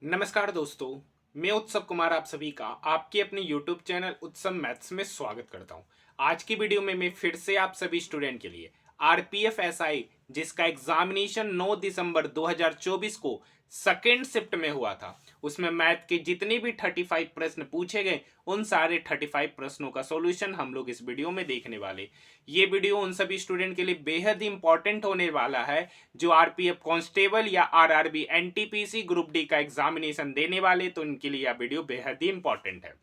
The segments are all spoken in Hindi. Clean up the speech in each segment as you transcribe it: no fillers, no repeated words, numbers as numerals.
नमस्कार दोस्तों। मैं उत्सव कुमार आप सभी का आपके अपने YouTube चैनल उत्सव मैथ्स में स्वागत करता हूं। आज की वीडियो में मैं फिर से आप सभी स्टूडेंट के लिए आरपीएफ एसआई जिसका एग्जामिनेशन 9 दिसंबर 2024 को सेकेंड शिफ्ट में हुआ था, उसमें मैथ के जितने भी 35 प्रश्न पूछे गए उन सारे 35 प्रश्नों का सॉल्यूशन हम लोग इस वीडियो में देखने वाले। ये वीडियो उन सभी स्टूडेंट के लिए बेहद इंपॉर्टेंट होने वाला है जो आरपीएफ कांस्टेबल या आरआरबी एनटीपीसी ग्रुप डी का एग्जामिनेशन देने वाले, तो उनके लिए यह वीडियो बेहद ही इंपॉर्टेंट है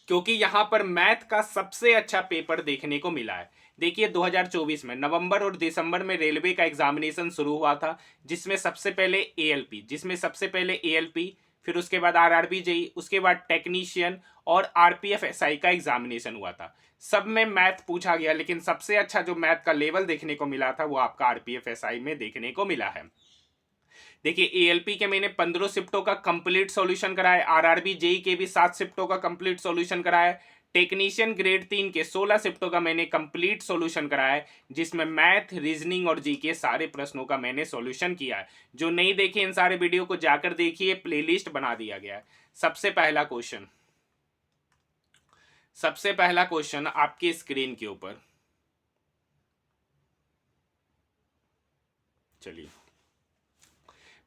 क्योंकि यहां पर मैथ का सबसे अच्छा पेपर देखने को मिला है। देखिए 2024 में नवंबर और दिसंबर में रेलवे का एग्जामिनेशन शुरू हुआ था, जिसमें सबसे पहले एएलपी, फिर उसके बाद आरआरबी जेई, उसके बाद टेक्नीशियन और आरपीएफ एसआई का एग्जामिनेशन हुआ था। सब में मैथ पूछा गया, लेकिन सबसे अच्छा जो मैथ का लेवल देखने को मिला था वो आपका आरपीएफ एसआई में देखने को मिला है। देखिए एएलपी के मैंने 15 शिफ्टों का कंप्लीट सॉल्यूशन कराया, आरआरबी जेई के भी 7 शिफ्टों का कंप्लीट सॉल्यूशन कराया, टेक्नीशियन ग्रेड 3 के 16 शिफ्टों का मैंने कंप्लीट सॉल्यूशन कराया है, जिसमें मैथ, रीजनिंग और जी के सारे प्रश्नों का मैंने सॉल्यूशन किया है। जो नहीं देखे इन सारे वीडियो को जाकर देखिए, प्लेलिस्ट बना दिया गया है। सबसे पहला क्वेश्चन आपकी स्क्रीन के ऊपर, चलिए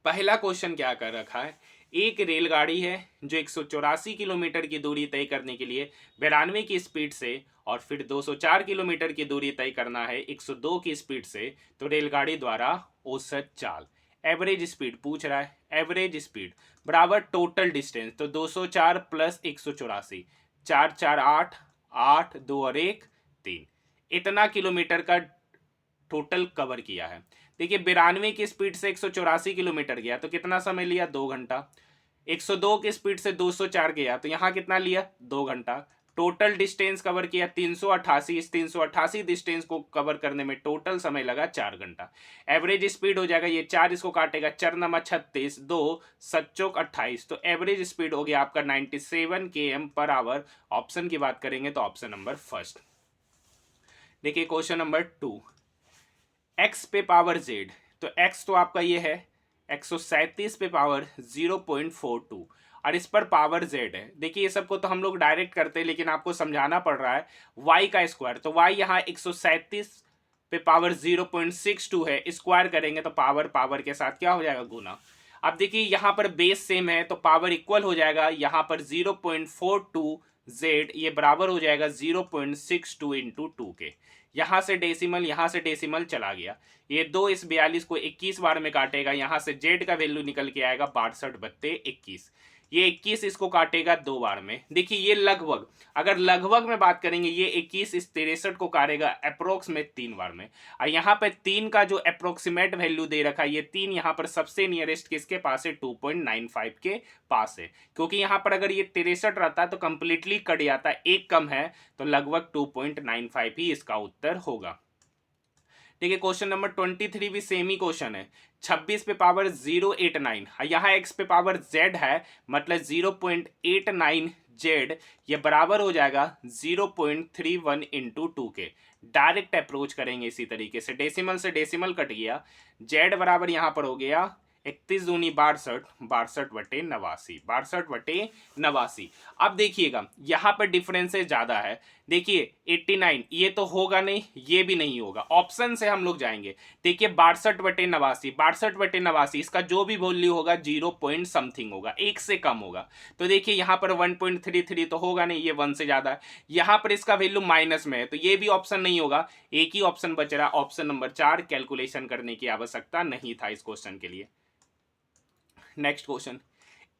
पहला क्वेश्चन क्या कर रखा है। एक रेलगाड़ी है जो 184 किलोमीटर की दूरी तय करने के लिए 92 की स्पीड से और फिर 204 किलोमीटर की दूरी तय करना है 102 की स्पीड से, तो रेलगाड़ी द्वारा औसत चाल, एवरेज स्पीड पूछ रहा है। एवरेज स्पीड बराबर टोटल डिस्टेंस, तो 204 प्लस 184, 4 4 8, 8 2 और 1 3, इतना किलोमीटर का टोटल कवर किया है। देखिए 92 की स्पीड से 184 किलोमीटर गया तो कितना समय लिया, 2 घंटा। 102 की स्पीड से 204 गया तो यहाँ कितना लिया, 2 घंटा। टोटल डिस्टेंस कवर किया 388, इस 388 डिस्टेंस को कवर करने में टोटल समय लगा 4 घंटा। एवरेज स्पीड हो जाएगा, ये 4 इसको काटेगा, 4×36, 2 7 28, तो एवरेज स्पीड हो गया आपका 97 km/h। ऑप्शन की बात करेंगे तो ऑप्शन नंबर फर्स्ट। देखिए क्वेश्चन नंबर 2, एक्स पे पावर जेड, तो एक्स तो आपका ये है 137 पे पावर 0.42 और इस पर पावर जेड है। देखिए ये सबको तो हम लोग डायरेक्ट करते हैं, लेकिन आपको समझाना पड़ रहा है वाई का स्क्वायर, तो वाई यहाँ 137 पे पावर 0.62 है, स्क्वायर करेंगे तो पावर पावर के साथ क्या हो जाएगा, गुना। अब देखिए यहाँ पर बेस सेम है तो पावर इक्वल हो जाएगा, यहाँ पर 0.42 जेड ये बराबर हो जाएगा 0.62 इंटू 2 के। यहाँ से डेसिमल चला गया, ये 2 इस 42 को 21 बार में काटेगा, यहाँ से जेड का वैल्यू निकल के आएगा 62/21। ये 21 इसको काटेगा 2 बार में। देखिए ये लगभग, अगर लगभग में बात करेंगे, ये 21 इस 63 को काटेगा अप्रोक्स में 3 बार में। और यहाँ पे 3 का जो अप्रोक्सीमेट वैल्यू दे रखा है, ये 3 यहाँ पर सबसे नियरेस्ट किसके पास है, 2.95 के पास है। क्योंकि यहाँ पर अगर ये 63 रहता तो कंप्लीटली कट जाता, एक कम है, तो लगभग 2.95 ही इसका उत्तर होगा। देखिए क्वेश्चन नंबर 23 भी सेम ही क्वेश्चन है। 26 पे पावर 089, यहाँ x पे पावर z है, मतलब 0.89 जेड, ये बराबर हो जाएगा 0.31 इंटू 2 के। डायरेक्ट अप्रोच करेंगे इसी तरीके से डेसिमल कट गया, जेड बराबर यहाँ पर हो गया 31 दूनी 62, 62/89, 62/89। अब देखिएगा यहाँ पर डिफरेंसेस ज्यादा है। देखिए 89 ये तो होगा नहीं, ये भी नहीं होगा, ऑप्शन से हम लोग जाएंगे। देखिए 62/89, 62/89, इसका जो भी वैल्यू होगा 0 पॉइंट समथिंग होगा, एक से कम होगा। तो देखिए यहाँ पर 1.33 तो होगा नहीं, ये 1 से ज्यादा है। यहाँ पर इसका वैल्यू माइनस में है तो ये भी ऑप्शन नहीं होगा। एक ही ऑप्शन बच रहा, ऑप्शन नंबर 4, कैलकुलेशन करने की आवश्यकता नहीं था इस क्वेश्चन के लिए। नेक्स्ट क्वेश्चन,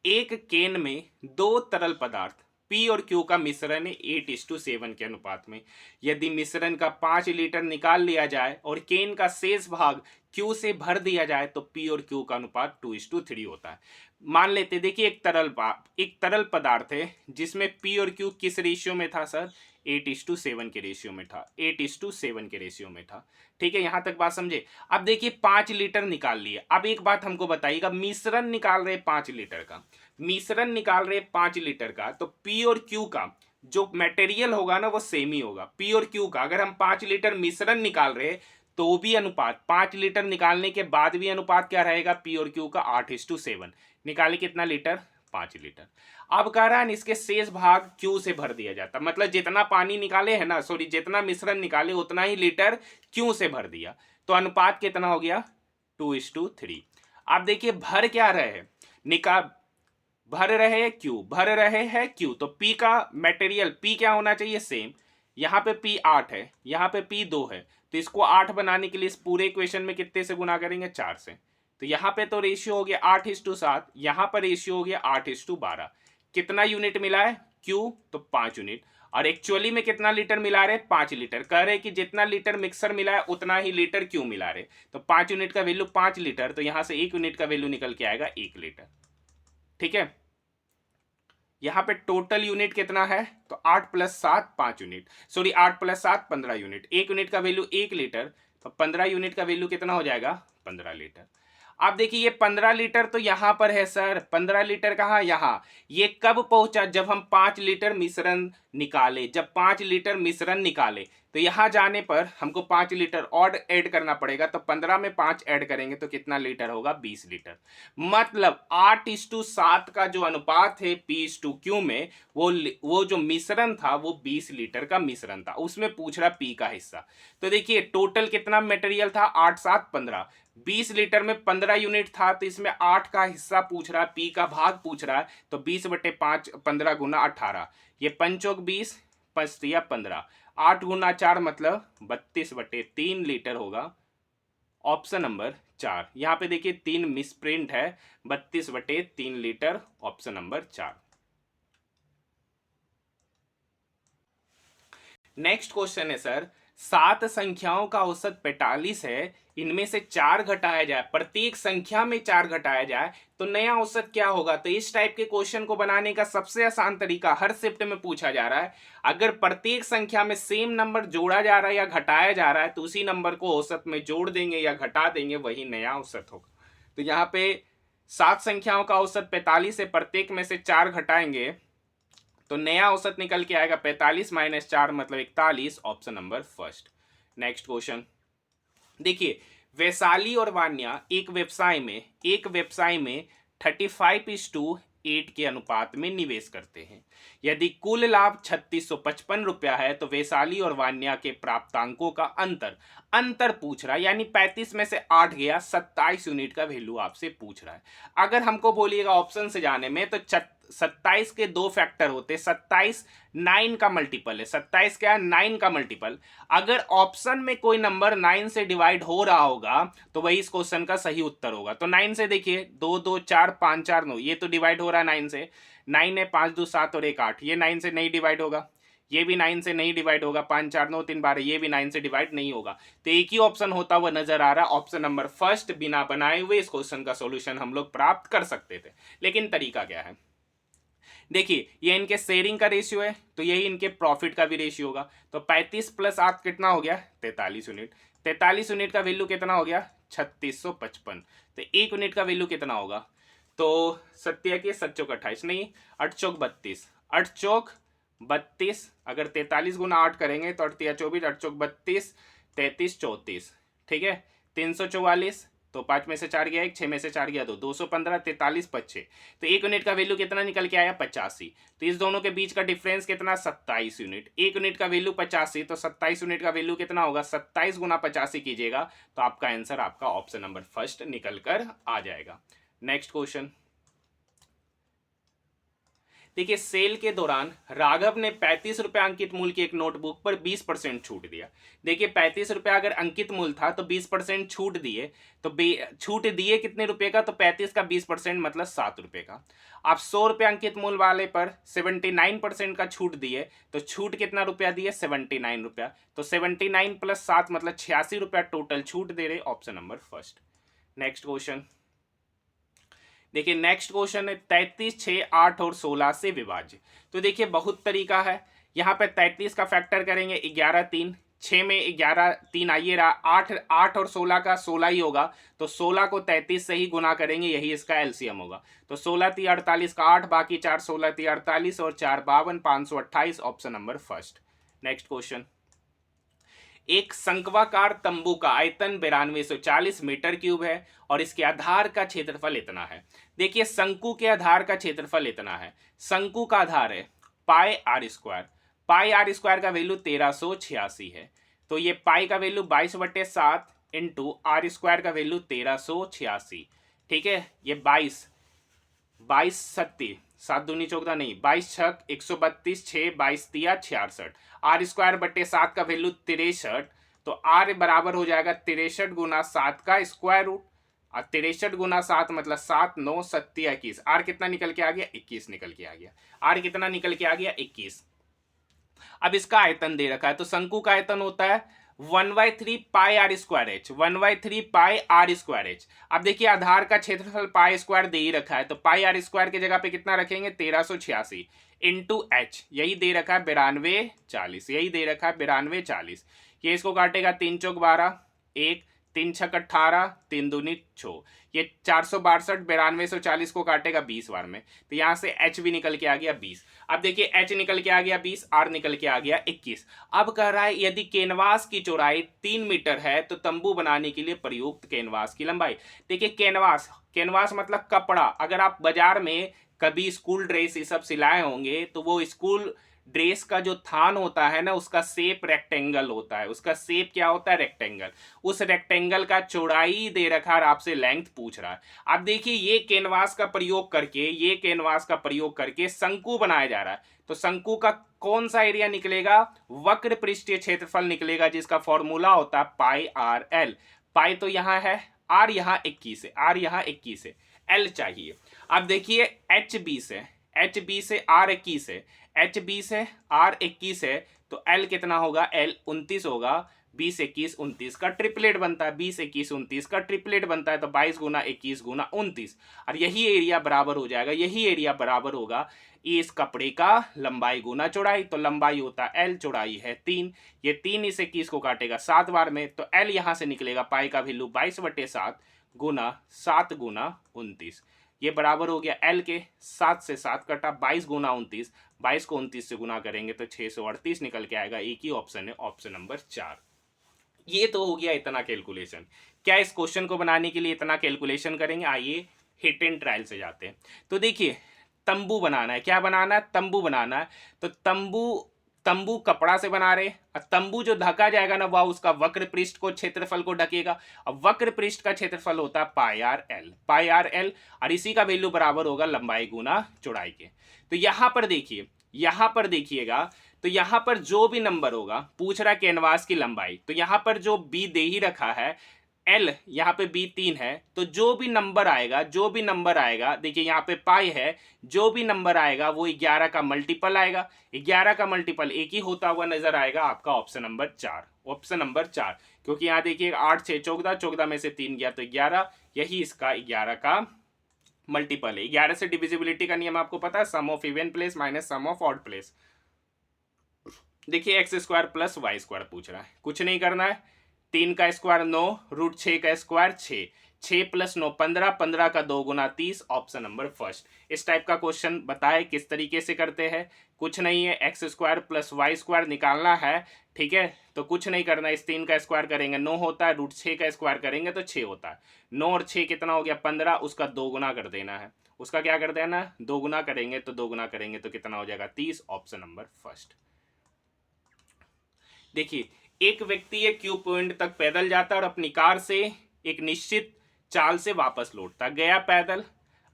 एक केन में 2 तरल पदार्थ P और Q का मिश्रण है 8:7 के अनुपात में। यदि मिश्रण का 5 लीटर निकाल लिया जाए और केन का शेष भाग Q से भर दिया जाए तो P और Q का अनुपात 2:3 होता है। मान लेते, देखिए एक तरल पदार्थ है जिसमें P और Q किस रेशियो में था सर, 8:7 के रेशियो में था, 8:7 के रेशियो में था। ठीक है, यहां तक बात समझे। अब देखिए 5 लीटर निकाल लिए। अब एक बात हमको बताइएगा, मिश्रण निकाल रहे 5 लीटर का, मिश्रण निकाल रहे 5 लीटर का, तो P और Q का जो मटेरियल होगा ना वो सेम ही होगा। P और Q का अगर हम 5 लीटर मिश्रण निकाल रहे तो भी अनुपात 5 लीटर निकालने के बाद भी अनुपात क्या रहेगा, पी और क्यू का 8:7। निकाले कितना लीटर, 5 लीटर। अब कह रहा है इसके शेष भाग क्यू से भर दिया जाता, मतलब जितना पानी निकाले है ना, सॉरी जितना मिश्रण निकाले उतना ही लीटर क्यू से भर दिया। तो अनुपात कितना हो गया, 2:3। आप देखिए भर क्या रहे, निकाल भर रहे क्यू, भर रहे हैं क्यू, तो पी का मटेरियल पी क्या होना चाहिए, सेम। यहाँ पे पी 8 है, यहाँ पे पी 2 है, तो इसको 8 बनाने के लिए इस पूरे इक्वेशन में कितने से गुना करेंगे, 4 से। तो यहाँ पे तो रेशियो हो गया 8:7, यहाँ पर रेशियो हो गया 8:12। कितना यूनिट मिला है क्यू, तो 5 यूनिट। और एक्चुअली में कितना लीटर मिला रहे, 5 लीटर। कह रहे कि जितना लीटर मिक्सर मिला है उतना ही लीटर क्यू मिला रहे, तो 5 यूनिट का वैल्यू 5 लीटर, तो यहाँ से 1 यूनिट का वैल्यू निकल के आएगा 1 लीटर। ठीक है, यहाँ पे टोटल यूनिट कितना है, तो 8 + 7 5 यूनिट, सॉरी 8 + 7 15 यूनिट। 1 यूनिट का वैल्यू 1 लीटर, तो 15 यूनिट का वैल्यू कितना हो जाएगा, 15 लीटर। आप देखिए ये 15 लीटर तो यहां पर है सर, 15 लीटर कहाँ, यहां। ये कब पहुंचा, जब हम 5 लीटर मिश्रण निकाले, जब 5 लीटर मिश्रण निकाले, तो यहां जाने पर हमको 5 लीटर और ऐड करना पड़ेगा, तो 15 में 5 ऐड करेंगे तो कितना लीटर होगा, 20 लीटर। मतलब 8:7 का जो अनुपात है P/Q में, वो जो मिश्रण था वो 20 लीटर का मिश्रण था, उसमें पूछ रहा पी का हिस्सा। तो देखिए टोटल कितना मटेरियल था, 8 7 15, 20 लीटर में 15 यूनिट था, तो इसमें 8 का हिस्सा पूछ रहा है, पी का भाग पूछ रहा है, तो 20/5 15 × 18, ये 5×20 5 15, 8 × 4 मतलब 32/3 लीटर होगा। ऑप्शन नंबर 4, यहां पे देखिए 3 मिसप्रिंट है, 32/3 litre, option number 4। Next question है सर, 7 संख्याओं का औसत 45 है, इनमें से 4 घटाया जाए, प्रत्येक संख्या में 4 घटाया जाए तो नया औसत क्या होगा। तो इस टाइप के क्वेश्चन को बनाने का सबसे आसान तरीका हर शिफ्ट में पूछा जा रहा है, अगर प्रत्येक संख्या में सेम नंबर जोड़ा जा रहा है या घटाया जा रहा है तो उसी नंबर को औसत में जोड़ देंगे या घटा देंगे, वही नया औसत होगा। तो यहाँ पे 7 संख्याओं का औसत 45 है, प्रत्येक में से 4 घटाएंगे तो नया औसत निकल के आएगा 45 - 4 मतलब 41, option number first. Next question देखिए, वैशाली और वान्या एक व्यवसाय में 35:8 के अनुपात में निवेश करते हैं। यदि कुल लाभ 3655 रुपया है तो वैशाली और वान्या के प्राप्तांकों का अंतर पूछ रहा है, यानी 35 में से 8 गया, 27 यूनिट का वैल्यू आपसे पूछ रहा है। अगर हमको बोलिएगा ऑप्शन से जाने में तो 27 के 2 फैक्टर होते, 27 9 का मल्टीपल है, 27 क्या है, 9 का मल्टीपल। अगर ऑप्शन में कोई नंबर 9 से डिवाइड हो रहा होगा तो वही इस क्वेश्चन का सही उत्तर होगा। तो 9 से देखिए 2 2 4 5 4 9, ये तो डिवाइड हो रहा है 9 से, 9 है 5 2 7 और 1 8, ये 9 से नहीं डिवाइड होगा, ये भी 9 से नहीं डिवाइड होगा, 5 4 9 3 12, ये भी 9 से डिवाइड नहीं होगा। तो एक ही ऑप्शन होता हुआ नजर आ रहा, ऑप्शन नंबर फर्स्ट। बिना बनाए हुए इस क्वेश्चन का सॉल्यूशन हम लोग प्राप्त कर सकते थे, लेकिन तरीका क्या है, देखिए ये इनके शेयरिंग का रेशियो है तो यही इनके प्रॉफिट का भी रेशियो होगा। तो 35 + 8 कितना हो गया, 43 यूनिट। 43 यूनिट का वैल्यू कितना हो गया, 3655। तो 1 यूनिट का वैल्यू कितना होगा, तो सत्या के 7 चौक 28 नहीं, 8 चौक 32, 8 चौक 32, अगर 43 × 8 करेंगे तो 8 × 24, 8 चौक 32, 33 34, ठीक है, 344, तो 5 में से 4 गया 1, 6 में से 4 गया 2, 215, 43 25, तो 1 यूनिट का वैल्यू कितना निकल के आया, 85। तो इस दोनों के बीच का डिफरेंस कितना, 27 यूनिट। 1 यूनिट का वैल्यू 85, तो 27 यूनिट का वैल्यू कितना होगा, 27 × 85 कीजिएगा तो आपका आंसर आपका ऑप्शन नंबर फर्स्ट निकल कर आ जाएगा। नेक्स्ट क्वेश्चन देखिए, सेल के दौरान राघव ने 35 रुपया अंकित मूल्य की एक नोटबुक पर 20% छूट दिया। देखिए 35 रुपया अगर अंकित मूल्य था तो 20% छूट दिए, तो छूट दिए कितने रुपए का, तो 35 का 20% मतलब 7 रुपए का। आप 100 रुपया अंकित मूल्य वाले पर 79% का छूट दिए, तो छूट कितना रुपया दिए, 79 रुपया। तो 79 + 7 मतलब 86 रुपया टोटल छूट दे रहे, option number first. Next question देखिए, नेक्स्ट क्वेश्चन है 33 6 8 और 16 से विभाज्य। तो देखिए बहुत तरीका है, यहाँ पे 33 का फैक्टर करेंगे 11 3, 6 में 11 3 आइए रहा, 8 और 16 का 16 ही होगा, तो 16 को 33 से ही गुना करेंगे, यही इसका एलसीएम होगा। तो 16 3 48 का 8, बाकी 4 16 3 48 और 4 52, 528, option number first. Next question, एक शंक्वाकार तंबू का आयतन 9240 मीटर क्यूब है और इसके आधार का क्षेत्रफल इतना है। देखिए शंकु के आधार का क्षेत्रफल इतना है। शंकु का आधार है pi r square. Pi r square का वैल्यू 1386 है। तो ये पाई का वैल्यू 22/7 इंटू आर स्क्वायर का वैल्यू 1386। ठीक है, ये 22 सत्ती 7 दूनी 14 नहीं, 22 छक 132, 6 22 तिया 66। आर स्क्वायर बट्टे 7 का वैल्यू 63। तो आर बराबर हो जाएगा 63 गुना 7 का स्क्वायर रूट। और 63 गुना 7 मतलब 7 9 सत्ती 21। आर कितना निकल के आ गया? 21 निकल के आ गया। आर कितना निकल के आ गया? 21। अब इसका आयतन दे रखा है, तो शंकु का आयतन होता है 1/3 pi r square h. 1/3 pi r square h. अब देखिए आधार का क्षेत्रफल पाई स्क्वायर दे ही रखा है, तो पाई आर स्क्वायर की जगह पे कितना रखेंगे? 1386 इंटू एच, यही दे रखा है 9240। यही दे रखा है 9240। ये इसको काटेगा 3 चौक 12, 1 3 छक 18, 3 दूनी 6। ये 462 9240 को काटेगा 20 बार में, तो यहां से एच भी निकल के आ गया 20। अब देखिए एच निकल के आ गया 20, आर निकल के आ गया 21। अब कह रहा है यदि कैनवास की चौड़ाई 3 मीटर है तो तंबू बनाने के लिए प्रयुक्त कैनवास की लंबाई। देखिए कैनवास मतलब कपड़ा। अगर आप बाजार में कभी स्कूल ड्रेस ये सब सिलाए होंगे तो वो स्कूल ड्रेस का जो थान होता है ना, उसका शेप रेक्टेंगल होता है। उसका शेप क्या होता है? रेक्टेंगल। उस रेक्टेंगल का चौड़ाई दे रखा है, आपसे लेंथ पूछ रहा है। अब देखिए ये कैनवास का प्रयोग करके शंकु बनाया जा रहा है। तो शंकु का कौन सा एरिया निकलेगा? वक्र पृष्ठीय क्षेत्रफल निकलेगा, जिसका फॉर्मूला होता है पाई आर एल। पाई तो यहां है, आर यहां 21 है, आर यहां 21 है, एल चाहिए। अब देखिए एच 20 है, एच 20 है, आर 21 है, एच 20 है, आर 21 है, तो एल कितना होगा? एल 29 होगा। 20 21 29 का ट्रिपलेट बनता है। 20 21 29 का ट्रिपलेट बनता है, तो 22 गुना 21 गुना 29। और यही एरिया बराबर हो जाएगा, यही एरिया बराबर होगा इस कपड़े का लंबाई गुना चौड़ाई। तो लंबाई होता है एल, चौड़ाई है 3। ये 3 इस 21 को काटेगा 7 बार में, तो एल यहां से निकलेगा पाई का वैल्यू 22/7 गुना 7 गुना 29। ये बराबर हो गया एल के 7 से 7 कटा 22 गुना 29। 22 को 29 से गुना करेंगे तो 638 निकल के आएगा। एक ही ऑप्शन है, ऑप्शन नंबर 4। ये तो हो गया इतना कैलकुलेशन। क्या इस क्वेश्चन को बनाने के लिए इतना कैलकुलेशन करेंगे? आइए हिट एंड ट्रायल से जाते हैं। तो देखिए तंबू बनाना है। क्या बनाना है? तंबू बनाना है। तो तंबू कपड़ा से बना रहे। तंबू जो ढका जाएगा ना, वह उसका वक्र पृष्ठ को क्षेत्रफल को ढकेगा। अब वक्र पृष्ठ का क्षेत्रफल होता है पाई आर एल, पाई आर एल, और इसी का वैल्यू बराबर होगा लंबाई गुना चौड़ाई के। तो यहां पर देखिए, यहां पर देखिएगा, तो यहां पर जो भी नंबर होगा, पूछ रहा कैनवास की लंबाई, तो यहां पर जो बी दे ही रखा है एल, यहाँ पे बी 3 है, तो जो भी नंबर आएगा, देखिए यहाँ पे पाई है, जो भी नंबर आएगा वो 11 का मल्टीपल आएगा। 11 का मल्टीपल एक ही होता हुआ नजर आएगा आपका ऑप्शन नंबर 4। ऑप्शन नंबर 4, क्योंकि यहाँ देखिए 8 6 14, 14 में से 3 गया तो 11, यही इसका 11 का मल्टीपल है। 11 से डिविजिबिलिटी का नियम आपको पता है, sum of even place minus sum of odd place. देखिए x square plus Y square पूछ रहा है, कुछ नहीं करना है। 3 का स्क्वायर 9, रूट 6 का स्क्वायर 6, 6 + 9 15, 15 का 2 गुना 30, ऑप्शन नंबर फर्स्ट। इस टाइप का क्वेश्चन बताए किस तरीके से करते हैं? कुछ नहीं है, X square plus Y square निकालना है। ठीक है, तो कुछ नहीं करना, इस 3 का स्क्वायर करेंगे 9 होता है, रूट 6 का स्क्वायर करेंगे तो 6 होता है। 9 और 6 कितना हो गया? 15, उसका 2 गुना कर देना है। उसका क्या कर देना है? 2 गुना करेंगे तो 2 गुना करेंगे तो कितना हो जाएगा? 30, ऑप्शन नंबर फर्स्ट। देखिए एक व्यक्ति एक क्यू पॉइंट तक पैदल जाता है और अपनी कार से एक निश्चित चाल से वापस लौटता। गया पैदल,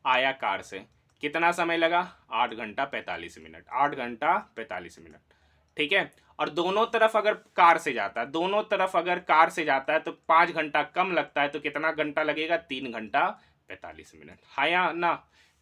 आया कार से। कितना समय लगा? 8 घंटा 45 मिनट। 8 घंटा 45 मिनट। ठीक है, और दोनों तरफ अगर कार से जाता है, तो 5 घंटा कम लगता है, तो कितना घंटा लगेगा? 3 घंटा 45 मिनट। हाँ या ना?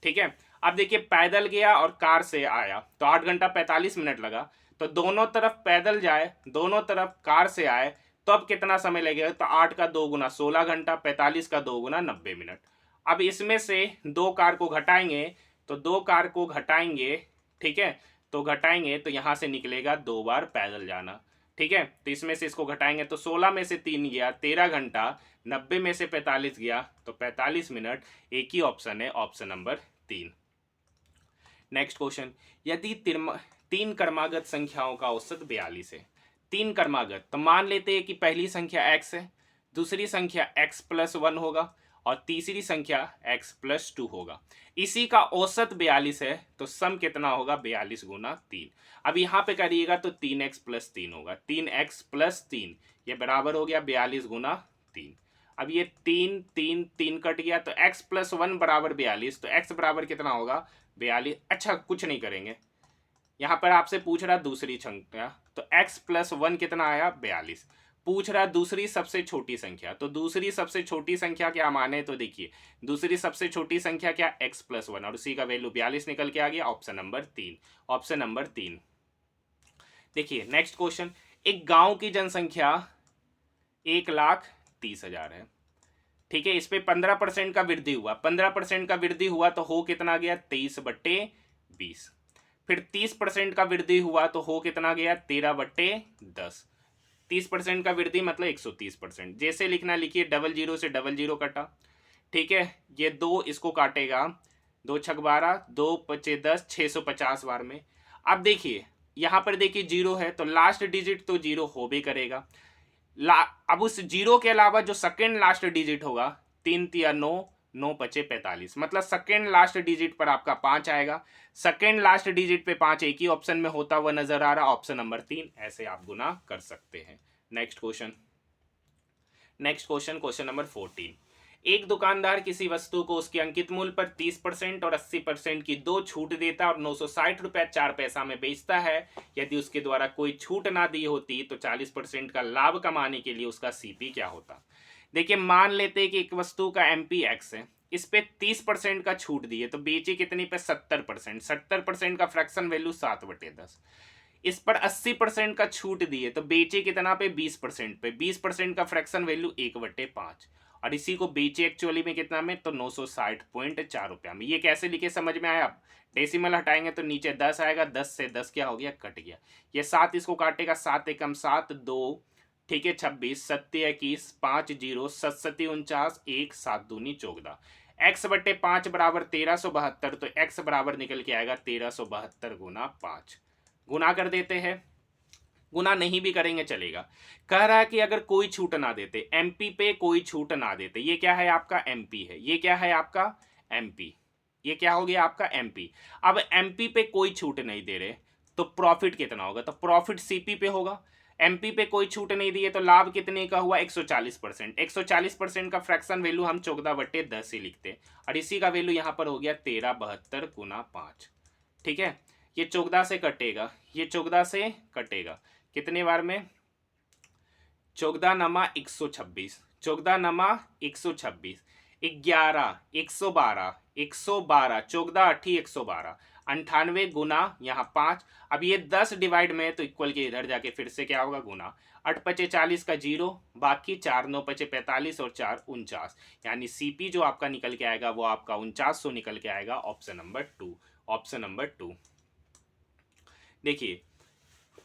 ठीक है, अब देखिए पैदल गया और कार से आया तो 8 घंटा 45 मिनट लगा। तो दोनों तरफ पैदल जाए, दोनों तरफ कार से आए, तो अब कितना समय लगेगा? तो 8 का 2 गुना 16 घंटा, 45 का 2 गुना 90 मिनट। अब इसमें से 2 कार को घटाएंगे, तो 2 कार को घटाएंगे, ठीक है, तो घटाएंगे तो यहां से निकलेगा 2 बार पैदल जाना। ठीक है, तो इसमें से इसको घटाएंगे तो 16 में से 3 गया 13 घंटा, 90 में से 45 गया तो 45 मिनट। एक ही ऑप्शन है, ऑप्शन नंबर 3। नेक्स्ट क्वेश्चन, यदि 3 क्रमागत संख्याओं का औसत 42 है, तीन क्रमागत, तो मान लेते हैं कि पहली संख्या x है, दूसरी संख्या x+1 होगा और तीसरी संख्या x+2 होगा। इसी का औसत 42 है, तो सम कितना होगा 42 गुना 3। अब यहाँ पे करिएगा तो 3x+3 होगा, 3x+3 ये बराबर हो गया 42 गुना 3। अब ये 3 कट गया तो x+1 बराबर 42, तो x बराबर कितना होगा 42। अच्छा कुछ नहीं करेंगे, यहाँ पर आपसे पूछ रहा दूसरी संख्या, तो x+1 कितना आया 42। पूछ रहा दूसरी सबसे छोटी संख्या, तो दूसरी सबसे छोटी संख्या क्या माने, तो देखिए दूसरी सबसे छोटी संख्या क्या x+1 और उसी का वैल्यू 42 निकल के आ गया। Option number 3, option number 3। देखिए नेक्स्ट क्वेश्चन, एक गांव की जनसंख्या 1,30,000 है, ठीक है। इस पे 15% का वृद्धि हुआ, 15% का वृद्धि हुआ तो हो कितना गया 23/20। फिर 30% का वृद्धि हुआ तो हो कितना गया 13/10। 30% का वृद्धि मतलब 130%। जैसे लिखना लिखिए, डबल जीरो से डबल जीरो कटा, ठीक है। ये दो इसको काटेगा, 2 छक 12, 2 पचे 10, 650 बार में। अब देखिए यहाँ पर देखिए जीरो है तो लास्ट डिजिट तो जीरो हो भी करेगा। अब उस जीरो के अलावा जो सेकेंड लास्ट डिजिट होगा, 3 तिया 9, 9 पचे 45, मतलब सेकेंड लास्ट डिजिट पर आपका 5 आएगा। सेकेंड लास्ट डिजिट पे 5 एक ही ऑप्शन में होता हुआ नजर आ रहा, ऑप्शन नंबर 3। ऐसे आप गुना कर सकते हैं। Next question, next question, question number 14। एक दुकानदार किसी वस्तु को उसके अंकित मूल्य पर 30% और 80% की दो छूट देता और 960 रुपया 4 पैसा में बेचता है। यदि उसके द्वारा कोई छूट ना दी होती तो 40% का लाभ कमाने के लिए उसका सीपी क्या होता। देखिए मान लेते हैं कि एक वस्तु का एमपी एक्स है, इस पे 30% का छूट दी है तो बेचे कितनी पे 70%। 70% का फ्रैक्शन वैल्यू 7/10। इस पर 80% का छूट दी है तो बेचे कितना पे 20% पे, 20% का फ्रैक्शन वैल्यू 1/5। और इसी को बेचे एक्चुअली में कितना में, तो 960.4 रुपया में। ये कैसे लिखे समझ में आया। डेसिमल हटाएंगे तो नीचे 10 आएगा, 10 से 10 क्या हो गया कट गया। ये 7 इसको काटेगा, 7 एकम 7, 2 ठीक है 26, 7 21, 5 0, 7 49, 1 7 दूनी 14। x/5 बराबर 1372, तो x बराबर निकल के आएगा 1372 गुना 5। गुना कर देते हैं, गुना नहीं भी करेंगे चलेगा। कह रहा है कि अगर कोई छूट ना देते, एमपी पे कोई छूट ना देते, ये क्या है आपका एमपी है, ये क्या है आपका एमपी, ये क्या हो गया आपका एमपी। अब एमपी पे कोई छूट नहीं दे रहे तो प्रॉफिट कितना होगा, तो प्रॉफिट सीपी पे होगा। एमपी पे कोई छूट नहीं दी है तो लाभ कितने का हुआ 140%। 140% का फ्रैक्शन वैल्यू हम 14/10 ही लिखते और इसी का वैल्यू यहाँ पर हो गया 1372 गुना 5, ठीक है। ये 14 से कटेगा, ये 14 से कटेगा कितने बार में, 14 नमा 126, 14 नमा 126, 11 112, 112, 14 8 112, 98 गुना यहाँ 5। अब ये 10 डिवाइड में तो इक्वल के इधर जाके फिर से क्या होगा गुना, 8 पचे 40 का 0, बाकी 4 9 पचे 45 और 4 49, यानी सीपी जो आपका निकल के आएगा वो आपका 4900 निकल के आएगा। Option number 2, option number 2। देखिए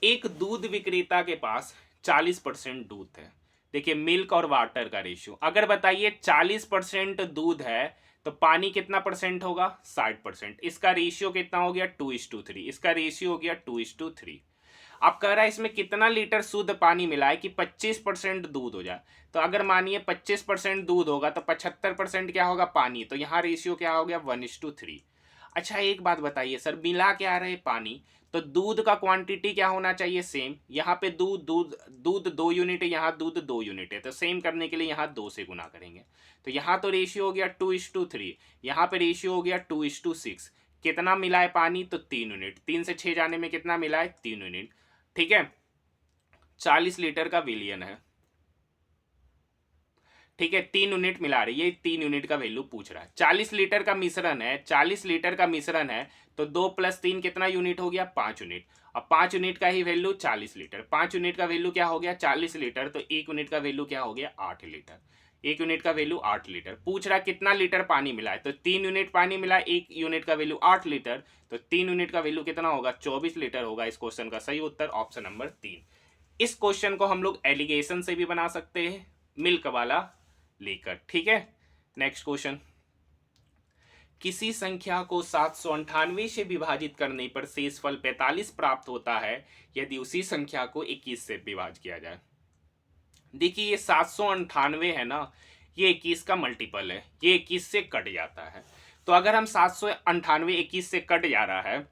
एक दूध विक्रेता के पास 40% दूध है। देखिए मिल्क और वाटर का रेशियो अगर बताइए 40% दूध है तो पानी कितना परसेंट होगा 60%। इसका रेशियो कितना हो गया 2:3, इसका रेशियो हो गया 2:3। अब कह रहा है इसमें कितना लीटर शुद्ध पानी मिलाए कि 25% दूध हो जाए। तो अगर मानिए 25% दूध होगा तो 75% क्या होगा पानी, तो यहाँ रेशियो क्या हो गया 1:3। अच्छा एक बात बताइए सर, मिला क्या रहे पानी, तो दूध का क्वांटिटी क्या होना चाहिए सेम। यहाँ पे दूध दूध दूध 2 यूनिट है, यहाँ दूध 2 यूनिट है, तो सेम करने के लिए यहाँ 2 से गुना करेंगे। तो यहाँ तो रेशियो हो गया 2:3, यहाँ पे रेशियो हो गया 2:6। कितना मिला है पानी, तो 3 यूनिट। 3 से 6 जाने में कितना मिला है 3 यूनिट, ठीक है। 40 लीटर का विलियन है, ठीक है। 3 यूनिट मिला रही है, ये 3 यूनिट का वैल्यू पूछ रहा है। 40 लीटर का मिश्रण है, 40 लीटर का मिश्रण है तो 2 + 3 कितना यूनिट हो गया 5 यूनिट। अब 5 यूनिट का ही वैल्यू 40 लीटर, 5 यूनिट का वैल्यू क्या हो गया 40 लीटर, तो 1 यूनिट का वैल्यू क्या हो गया 8 लीटर। 1 यूनिट का वैल्यू 8 लीटर। पूछ रहा कितना लीटर पानी मिला है, तो 3 यूनिट पानी मिला, 1 यूनिट का वैल्यू 8 लीटर, तो 3 यूनिट का वैल्यू कितना होगा 24 लीटर होगा। इस क्वेश्चन का सही उत्तर ऑप्शन नंबर 3। इस क्वेश्चन को हम लोग एलिगेशन से भी बना सकते हैं, मिल्क वाला लेकर, ठीक है। नेक्स्ट क्वेश्चन, किसी संख्या को 798 से विभाजित करने पर शेषफल 45 प्राप्त होता है यदि उसी संख्या को 21 से विभाजित किया जाए। देखिए ये 798 है ना, ये 21 का मल्टीपल है, ये 21 से कट जाता है। तो अगर हम 798 21 से कट जा रहा है,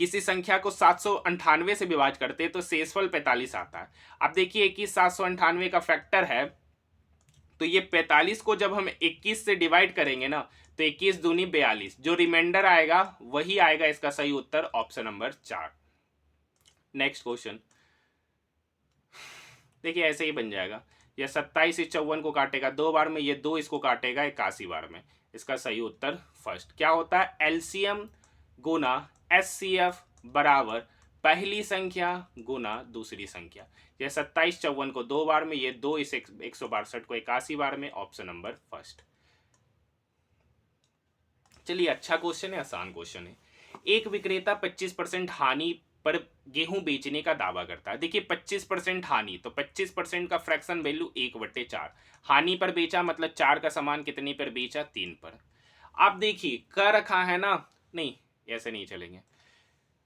किसी संख्या को 798 से विभाजित करते हैं तो शेषफल 45 आता है। अब देखिए 21 798 का फैक्टर है, तो ये 45 को जब हम 21 से डिवाइड करेंगे ना तो 21 दूनी 42, जो रिमाइंडर आएगा वही आएगा इसका सही उत्तर, ऑप्शन नंबर 4। नेक्स्ट क्वेश्चन देखिए ऐसे ही बन जाएगा, यह 27 इस 54 को काटेगा 2 बार में, ये 2 इसको काटेगा 81 बार में। इसका सही उत्तर फर्स्ट। क्या होता है, एलसीएम गुना एचसीएफ बराबर पहली संख्या गुना दूसरी संख्या। यह 27 54 को 2 बार में, ये 2 इस 162 को 81 बार में, ऑप्शन नंबर फर्स्ट। चलिए अच्छा क्वेश्चन है, आसान क्वेश्चन है। एक विक्रेता 25% हानि पर गेहूं बेचने का दावा करता है। देखिए 25% हानि, तो 25% का फ्रैक्शन वैल्यू 1/4। हानि पर बेचा मतलब 4 का सामान कितने पर बेचा, 3 पर। आप देखिए कर रखा है ना, नहीं ऐसे नहीं चलेंगे।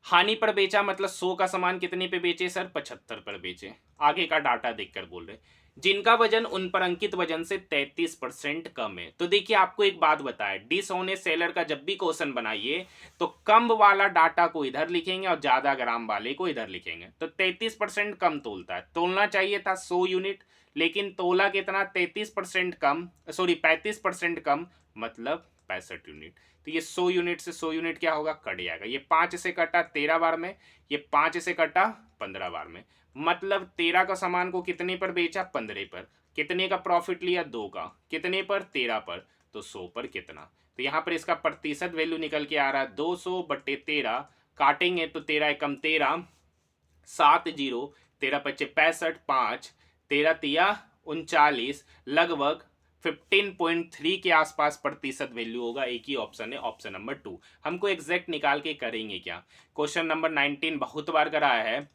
हानि पर बेचा मतलब 100 का सामान कितने पे बेचे सर, 75 पर बेचे। आगे का डाटा देखकर बोल रहे, जिनका वजन उन पर अंकित वजन से 33% कम है। तो देखिए आपको एक बात बताए, डिसऑनेस्ट सेलर का जब भी क्वेश्चन बनाइए तो कम वाला डाटा को इधर लिखेंगे और ज्यादा ग्राम वाले को इधर लिखेंगे। तो 33% कम तोलता है, तोलना चाहिए था 100 यूनिट, लेकिन तोला कितना, 33% कम, सॉरी 35% कम, मतलब 65 यूनिट। तो ये 100 यूनिट से 100 यूनिट क्या होगा, कट जाएगा। ये 5 से कटा 13 बार में, ये 5 से कटा 15 बार में, मतलब 13 का सामान को कितने पर बेचा, 15 पर। कितने का प्रॉफिट लिया, 2 का। कितने पर, 13 पर। तो 100 पर कितना। तो यहाँ पर इसका प्रतिशत वैल्यू निकल के आ रहा है 200/13। काटेंगे तो 13 एकम 13, 7 0, 13 पच्चे 65, 5 13 तिया 39, लगभग 15.3 के आसपास प्रतिशत वैल्यू होगा। एक ही ऑप्शन है, ऑप्शन नंबर 2। हमको एग्जैक्ट निकाल के करेंगे क्या। क्वेश्चन नंबर 19 बहुत बार कराया है।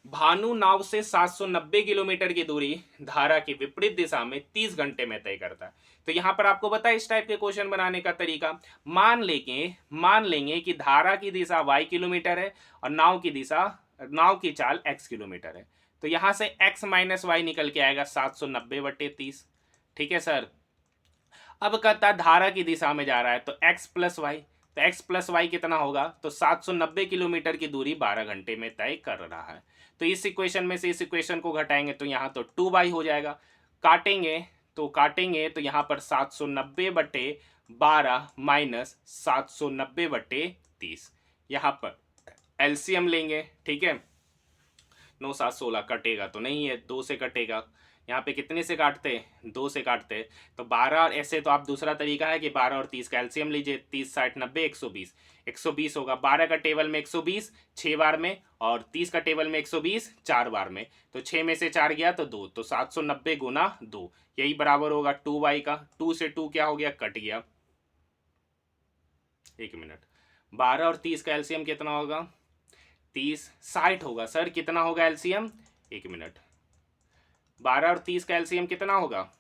भानु नाव से 790 किलोमीटर की दूरी धारा की विपरीत दिशा में 30 घंटे में तय करता है। तो यहां पर आपको पता है इस टाइप के क्वेश्चन बनाने का तरीका। मान लेंगे कि धारा की दिशा y किलोमीटर है और नाव की चाल x किलोमीटर है। तो यहां से x माइनस वाई निकल के आएगा 790/30। ठीक है सर। अब कहता धारा की दिशा में जा रहा है तो x प्लस वाई, तो x प्लस वाई कितना होगा, तो 790 किलोमीटर की दूरी 12 घंटे में तय कर रहा है। तो इस इक्वेशन में से इस इक्वेशन को घटाएंगे तो यहाँ तो 2y हो जाएगा। काटेंगे तो यहाँ पर 790/12 माइनस 790/30। यहाँ पर एलसीएम लेंगे, ठीक है। 9 7 16 कटेगा तो नहीं है, 2 से कटेगा। यहाँ पे कितने से काटते हैं, 2 से काटते हैं। तो 12 और ऐसे तो आप दूसरा तरीका है कि 12 और 30 का एलसीएम लीजिए, 30 60 90 120, 120 होगा। 12 का टेबल में 120 6 बार में, और 30 का टेबल में 120 4 बार में। तो 6 में से 4 गया तो 2, तो 790 गुना 2, यही बराबर होगा 2y का। 2 से 2 क्या हो गया, कट गया। 1 मिनट, 12 और 30 का एलसीएम कितना होगा, 30 60 होगा सर। कितना होगा एलसीएम, 1 मिनट, 12 और 30 का एलसीएम कितना होगा,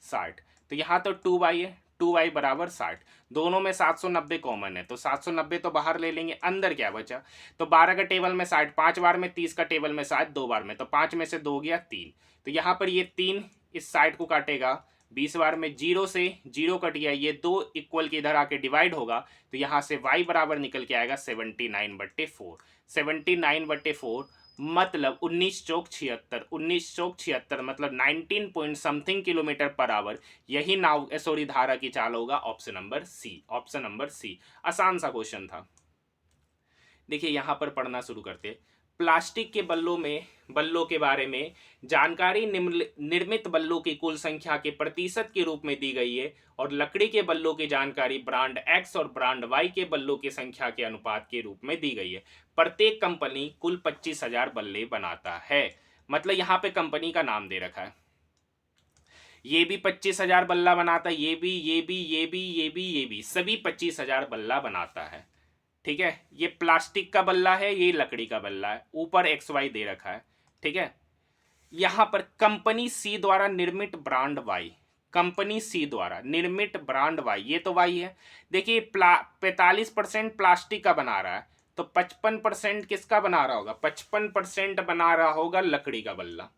60। तो यहाँ तो 2y है, 2y बराबर 60। दोनों में 790 कॉमन है, तो 790 तो बाहर ले लेंगे, अंदर क्या बचा। तो 12 का टेबल में 60 5 बार में, 30 का टेबल में 60 2 बार में, तो 5 में से 2 गया 3। तो यहाँ पर ये 3 इस 60 को काटेगा 20 बार में, 0 से 0 कट गया, ये 2 इक्वल के इधर आके डिवाइड होगा। तो यहाँ से y बराबर निकल के आएगा 79/4। 79/4 मतलब 19 चौक 76, 19 चौक 76 मतलब 19 point something kilometre per hour. यही धारा की चाल होगा, option number C, option number C. आसान सा क्वेश्चन था। देखिए यहां पर पढ़ना शुरू करते। प्लास्टिक के बल्लों के बारे में जानकारी निर्मित बल्लों की कुल संख्या के प्रतिशत के रूप में दी गई है, और लकड़ी के बल्लों की जानकारी ब्रांड X और ब्रांड Y के बल्लों की संख्या के अनुपात के रूप में दी गई है। प्रत्येक कंपनी कुल 25,000 बल्ले बनाता है। मतलब यहाँ पे कंपनी का नाम दे रखा है। ये भी 25,000 बल्ला बनाता है, ये भी, सभी 25,000 बल्ला बनाता है। ठीक है, ये प्लास्टिक का बल्ला है, ये लकड़ी का बल्ला है, ऊपर XY दे रखा है। ठीक है, यहां पर कंपनी सी द्वारा निर्मित ब्रांड Y, कंपनी सी द्वारा निर्मित ब्रांड वाई, ये तो वाई है। देखिए 45% प्लास्टिक का बना रहा है, तो 55% किसका बना रहा होगा? 55% बना रहा होगा लकड़ी का बल्ला।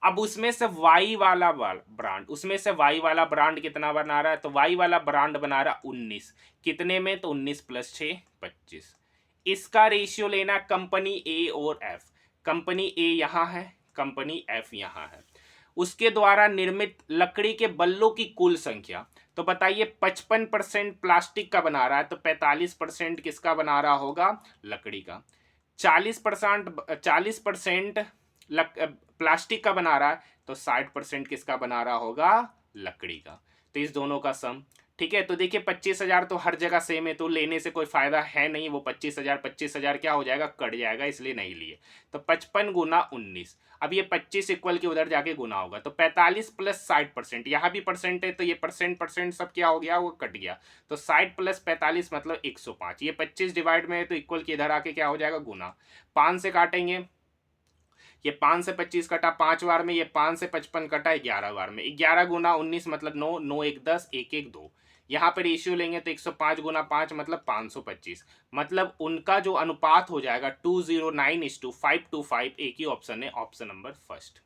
अब उसमें से वाई वाला ब्रांड, उसमें से वाई वाला ब्रांड कितना बना रहा है? तो वाई वाला ब्रांड बना रहा 19, कितने में? तो 19 + 6 25। इसका रेशियो लेना कंपनी ए और एफ। कंपनी ए यहाँ है, कंपनी एफ यहाँ है। उसके द्वारा निर्मित लकड़ी के बल्लों की कुल संख्या, तो बताइए 55% प्लास्टिक का बना रहा है, तो 45% किसका बना रहा होगा? लकड़ी का। 40% प्लास्टिक का बना रहा है, तो 60% किसका बना रहा होगा? लकड़ी का। तो इस दोनों का सम, ठीक है। तो देखिए 25,000 तो हर जगह सेम है, तो लेने से कोई फायदा है नहीं। वो 25,000 क्या हो जाएगा? कट जाएगा, इसलिए नहीं लिए। तो 55 गुना 19, अब ये 25 इक्वल के उधर जाके गुना होगा, तो 45 + 60%, यहाँ भी परसेंट है, तो ये परसेंट सब क्या हो गया? वो कट गया। तो 60 + 45 मतलब 105। ये 25 डिवाइड में है, तो इक्वल के इधर आके क्या हो जाएगा? गुना। 5 से काटेंगे, ये 5 से 25 कटा 5 बार में, ये 5 से 55 कटा 11 बार में। 11 गुना 19 मतलब 9, 9 1 10, 1 1 2। यहाँ पर रेशियो लेंगे तो 105 गुना 5 मतलब 525। मतलब उनका जो अनुपात हो जाएगा 209:525। एक ही ऑप्शन है, option number first.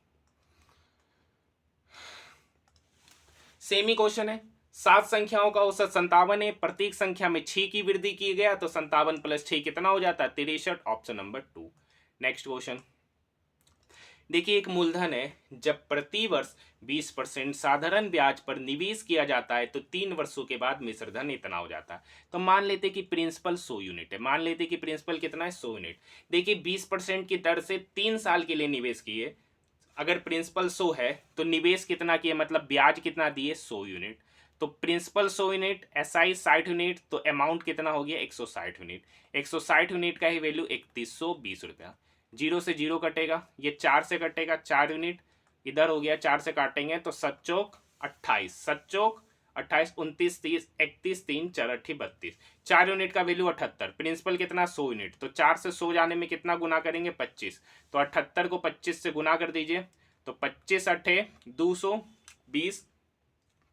Semi question है। 7 संख्याओं का औसत 57 है, प्रत्येक संख्या में 6 की वृद्धि की गया, तो 57 + 6 कितना हो जाता है? 63, ऑप्शन नंबर 2। नेक्स्ट क्वेश्चन देखिए, एक मूलधन है, जब प्रति वर्ष 20% साधारण ब्याज पर निवेश किया जाता है, तो 3 वर्षों के बाद मिश्रधन इतना हो जाता है। तो मान लेते कि प्रिंसिपल 100 यूनिट है, मान लेते कि प्रिंसिपल कितना है? 100 यूनिट। देखिए 20% की दर से 3 साल के लिए निवेश किए। अगर प्रिंसिपल 100 है तो निवेश कितना किए, मतलब ब्याज कितना दिए? 100 यूनिट। तो प्रिंसिपल 100 यूनिट, एसआई 60 यूनिट, तो अमाउंट कितना हो गया? 160 यूनिट। 160 यूनिट का ही वैल्यू 3120 रुपया। 0 से 0 कटेगा, ये 4 से कटेगा, 4 यूनिट इधर हो गया, 4 से काटेंगे तो 7 चौक 28, 7 चौक 28, 29 30 31 3 4 8 32, 4 यूनिट का वैल्यू 78। प्रिंसिपल कितना? 100 यूनिट। तो 4 से 100 जाने में कितना गुना करेंगे? 25। तो 78 को 25 से गुना कर दीजिए, तो 25 8 220,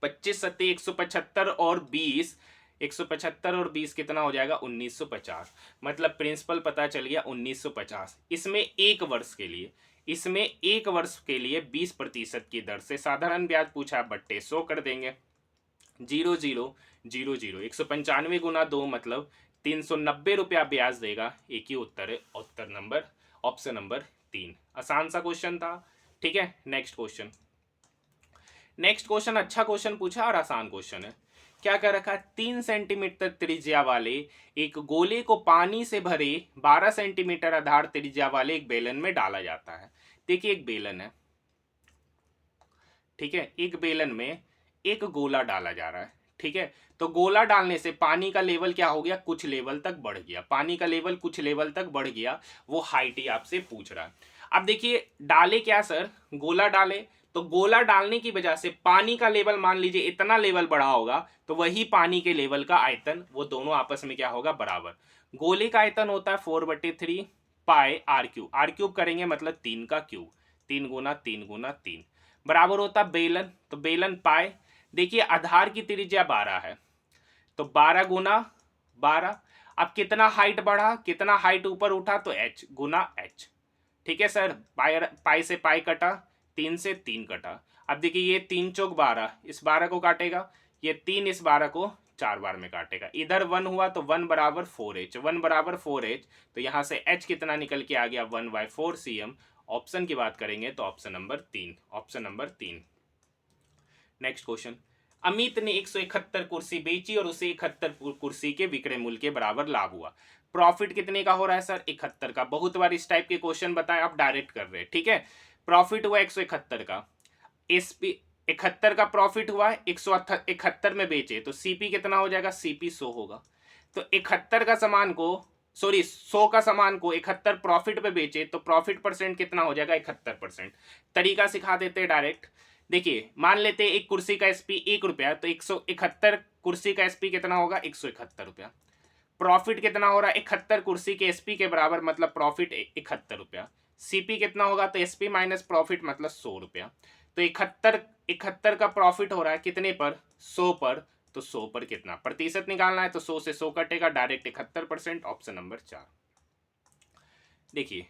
25 7 175 और 20, 175 और 20 कितना हो जाएगा? 1950। मतलब प्रिंसिपल पता चल गया 1950। इसमें एक वर्ष के लिए, इसमें एक वर्ष के लिए 20% की दर से साधारण ब्याज पूछा, बट्टे 100 कर देंगे। 0 0 0 0, 195 गुना 2 मतलब 390 रुपया ब्याज देगा। एक ही उत्तर है, उत्तर नंबर, ऑप्शन नंबर 3। आसान सा क्वेश्चन था, ठीक है। नेक्स्ट क्वेश्चन, नेक्स्ट क्वेश्चन अच्छा क्वेश्चन पूछा और आसान क्वेश्चन है। क्या कर रखा है? 3 सेंटीमीटर त्रिज्या वाले एक गोले को पानी से भरे 12 सेंटीमीटर आधार त्रिज्या वाले एक बेलन में डाला जाता है। देखिए एक बेलन है, ठीक है, एक बेलन में एक गोला डाला जा रहा है, ठीक है। तो गोला डालने से पानी का लेवल क्या हो गया? कुछ लेवल तक बढ़ गया। पानी का लेवल कुछ लेवल तक बढ़ गया, वो हाइट ही आपसे पूछ रहा है। अब देखिए डाले क्या सर? गोला डाले, तो गोला डालने की वजह से पानी का लेवल मान लीजिए इतना लेवल बढ़ा होगा, तो वही पानी के लेवल का आयतन, वो दोनों आपस में क्या होगा? बराबर। गोले का आयतन होता है 4/3 पाई आर क्यूब। आर क्यूब करेंगे मतलब 3 का क्यूब, 3 गुना 3 गुना 3 बराबर होता है बेलन। तो बेलन पाए, देखिए आधार की त्रिज्या 12 है, तो 12 गुना 12। अब कितना हाइट बढ़ा, कितना हाइट ऊपर उठा? तो h गुना h, ठीक है सर। पाई से पाई कटा, 3 से 3 कटा। अब देखिए ये 3 चौक 12, इस 12 को काटेगा, ये 3 इस 12 को 4 बार में काटेगा। इधर 1 हुआ तो 1 बराबर 4h, 1 बराबर 4h, तो यहाँ से h कितना निकल के आ गया? 1/4 cm। ऑप्शन की बात करेंगे तो option number 3, option number 3। Next question, Amit ने 171 कुर्सी बेची और उसे 71 कुर्सी के विक्रय मूल्य के बराबर लाभ हुआ। प्रॉफिट कितने का हो रहा है सर? 71 का। बहुत बार इस टाइप के क्वेश्चन बताए, आप डायरेक्ट कर रहे हैं, ठीक है। प्रॉफिट हुआ 171 का, एसपी 71 का प्रॉफिट हुआ है, 171 में बेचे, तो सीपी कितना हो जाएगा? सीपी 100 होगा। तो 71 का सामान को, सॉरी 100 का सामान को 71 प्रॉफिट पे बेचे, तो प्रॉफिट परसेंट कितना हो जाएगा? 71%। तरीका सिखा देते हैं डायरेक्ट। देखिए मान लेते हैं एक कुर्सी का एसपी 1 रुपया, तो 171 कुर्सी का एसपी कितना होगा? 171 रुपया। प्रॉफिट कितना हो रहा है? 71 कुर्सी के एसपी के बराबर, मतलब प्रॉफिट 71 रुपया। सीपी कितना होगा? तो एसपी माइनस प्रॉफिट मतलब 100 रुपया। तो 71 का प्रॉफिट हो रहा है कितने पर, 100 पर। तो 100 पर कितना प्रतिशत निकालना है, तो 100 से 100 कटेगा, डायरेक्ट 71%, ऑप्शन नंबर 4। देखिए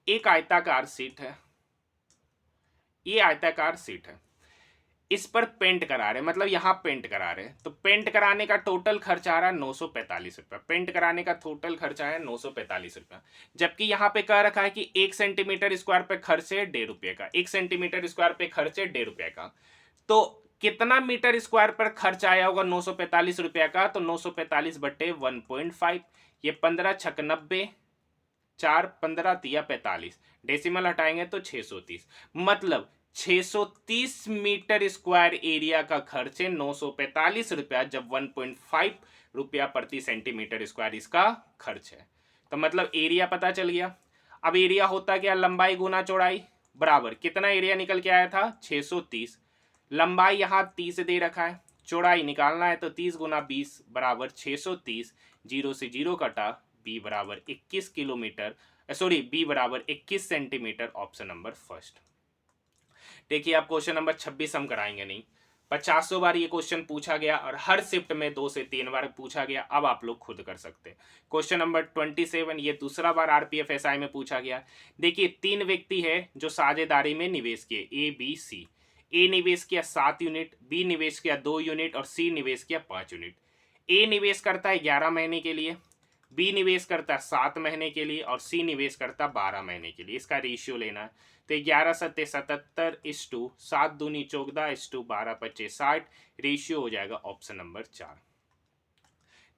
एक आयताकार सीट है, ये आयताकार सीट है, इस पर पेंट करा रहे, मतलब यहां पेंट करा रहे, तो पेंट कराने का टोटल खर्च आ रहा है 945 रुपया। पेंट कराने का टोटल खर्चा है 945 रुपया, जबकि यहां पे कह रखा है कि 1 सेंटीमीटर स्क्वायर पे खर्च है 1.5 रुपये का, 1 सेंटीमीटर स्क्वायर पे खर्च है 1.5 रुपये का। तो कितना मीटर स्क्वायर पर खर्च आया होगा 945 रुपया का, तो 945 बट्टे 1.5, ये 15 छक 90, 4 15 तिया 45, डेसिमल हटाएंगे तो 630, मतलब 630 मीटर स्क्वायर एरिया का खर्च है 945 रुपया, जब 1.5 रुपया प्रति सेंटीमीटर स्क्वायर इसका खर्च है। तो मतलब एरिया पता चल गया। अब एरिया होता क्या, लंबाई गुना चौड़ाई बराबर कितना एरिया निकल के आया था 630, लंबाई यहाँ 30 दे रखा है, चौड़ाई निकालना है तो 30 गुना 20 बराबर 630, 0 से 0 कटा, बी बराबर 21 किलोमीटर, सॉरी बी बराबर 21 सेंटीमीटर, ऑप्शन नंबर फर्स्ट। देखिए आप क्वेश्चन नंबर 26 हम कराएंगे नहीं, 50 बार ये क्वेश्चन पूछा गया और हर शिफ्ट में 2 से 3 बार पूछा गया, अब आप लोग खुद कर सकते हैं। क्वेश्चन नंबर 27 ये दूसरा बार आरपीएफ एसआई में पूछा गया। देखिए 3 व्यक्ति है जो साझेदारी में निवेश किए, ए बी सी। ए निवेश किया 7 यूनिट, बी निवेश किया 2 यूनिट और सी निवेश किया 5 यूनिट। ए निवेश करता है 11 महीने के लिए, बी निवेश करता है 7 महीने के लिए और सी निवेश करता है 12 महीने के लिए। इसका रेशियो लेना है, तो 11 सत्ते 77 इस टू 7 दूनी 14 इस टू 12 25 60, रेशियो हो जाएगा ऑप्शन नंबर 4।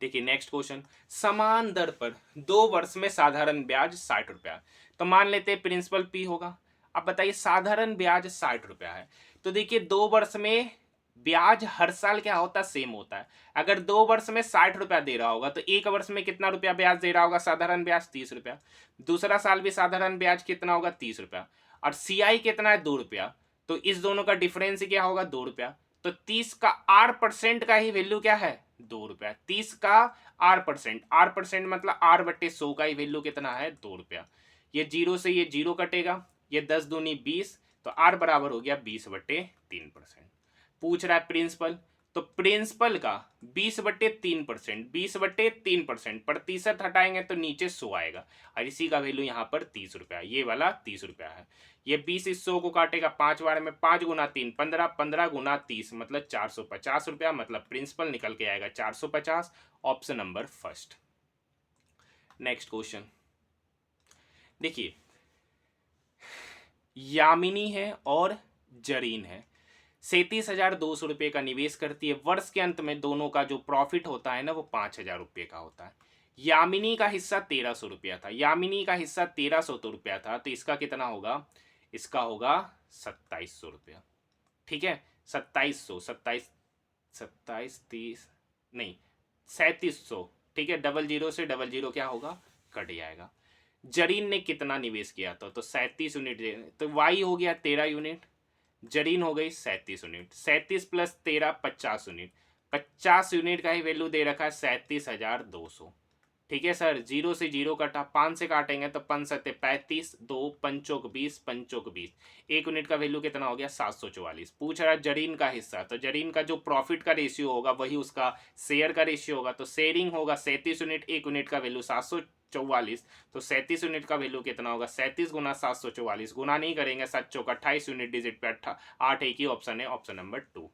देखिए नेक्स्ट क्वेश्चन, समान दर पर 2 वर्ष में साधारण ब्याज 60 रुपया। तो मान लेते हैं प्रिंसिपल पी होगा। अब बताइए साधारण ब्याज 60 रुपया है, तो देखिए 2 वर्ष में ब्याज हर साल क्या होता है, सेम होता है। अगर 2 वर्ष में 60 रुपया दे रहा होगा तो 1 वर्ष में कितना रुपया ब्याज दे रहा होगा, साधारण ब्याज 30 रुपया। दूसरा साल भी साधारण ब्याज कितना होगा 30 रुपया, और सीआई कितना है 2 रुपया, तो इस दोनों का डिफरेंस क्या होगा 2 रुपया। तो 30 का R% का ही वैल्यू क्या है 2 रुपया, 30 का R% मतलब R/100 का ही वैल्यू कितना है 2 रुपया। ये 0 से ये 0 कटेगा, ये 10 दूनी 20, तो R बराबर हो गया 20/3%। पूछ रहा है प्रिंसिपल, तो प्रिंसिपल का 20/3%, 20/3% प्रतिशत हटाएंगे तो नीचे 100 आएगा, और इसी का वैल्यू यहाँ पर 30 रुपया, ये वाला 30 रुपया है। ये 20 इस 100 को काटेगा 5 बार में, 5 गुना 3 15, 15 गुना 30 मतलब 450 रुपया, मतलब प्रिंसिपल निकल के आएगा 450, option number first. Next question देखिए, यामिनी है और जरीन है, 37,200 रुपये का निवेश करती है। वर्ष के अंत में दोनों का जो प्रॉफिट होता है ना वो 5,000 रुपये का होता है। यामिनी का हिस्सा 1,300 रुपया था, यामिनी का हिस्सा 1,300 रुपया था, तो इसका कितना होगा, इसका होगा 2,700 रुपया। ठीक है, 2,700, 27 27 30 नहीं 3,700, ठीक है, 00 से 00 क्या होगा कट जाएगा। जरीन ने कितना निवेश किया था, तो 37 यूनिट, तो वाई हो गया 13 यूनिट, जरीन हो गई 37 यूनिट, 37 प्लस 13 50 यूनिट, 50 यूनिट का ही वैल्यू दे रखा है 37,200। ठीक है सर, 0 से 0 कटा, 5 से काटेंगे तो 5 सत्ते 35, 2 पंचोक 20, पंचोक 20, 1 यूनिट का वैल्यू कितना हो गया 744। पूछ रहा है जरीन का हिस्सा, तो जरीन का जो प्रॉफिट का रेशियो होगा वही उसका शेयर का रेशियो होगा, तो शेयरिंग होगा 37 यूनिट, 1 यूनिट का वैल्यू 744, तो 37 यूनिट का वैल्यू कितना होगा 37 गुना 744, गुना नहीं करेंगे 7 चौक 28 यूनिट, डिजिट पे 8, एक ही ऑप्शन है, ऑप्शन नंबर 2।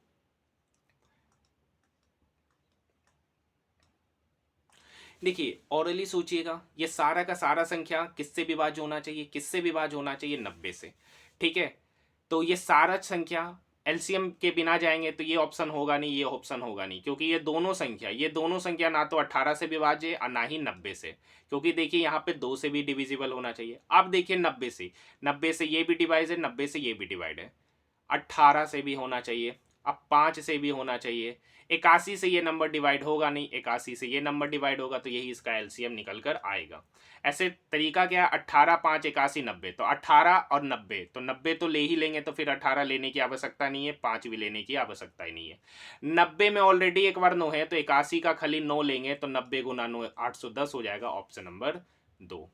देखिए ऑरली सोचिएगा, ये सारा का सारा संख्या किससे विभाज्य होना चाहिए, किससे विभाज्य होना चाहिए 90 से। ठीक है, तो ये सारा संख्या एलसीएम के बिना जाएंगे तो ये ऑप्शन होगा नहीं, ये ऑप्शन होगा नहीं, क्योंकि ये दोनों संख्या ना तो 18 से विभाज्य है और ना ही 90 से, क्योंकि देखिए यहाँ पे 2 से भी डिविजिबल होना चाहिए। अब देखिए 90 से ये भी डिवाइड है, 90 से ये भी डिवाइड है, 18 से भी होना चाहिए, अब 5 से भी होना चाहिए, 81 से ये नंबर डिवाइड होगा नहीं, 81 से ये नंबर डिवाइड होगा, तो यही इसका एलसीएम निकल कर आएगा। ऐसे तरीका क्या है, 18 5 81 90, तो 18 और 90, तो 90 तो ले ही लेंगे, तो फिर 18 लेने की आवश्यकता नहीं है, 5 भी लेने की आवश्यकता ही नहीं है। 90 में ऑलरेडी एक बार 9 है, तो 81 का खाली 9 लेंगे, तो 90 गुना 9 810 हो जाएगा, ऑप्शन नंबर 2।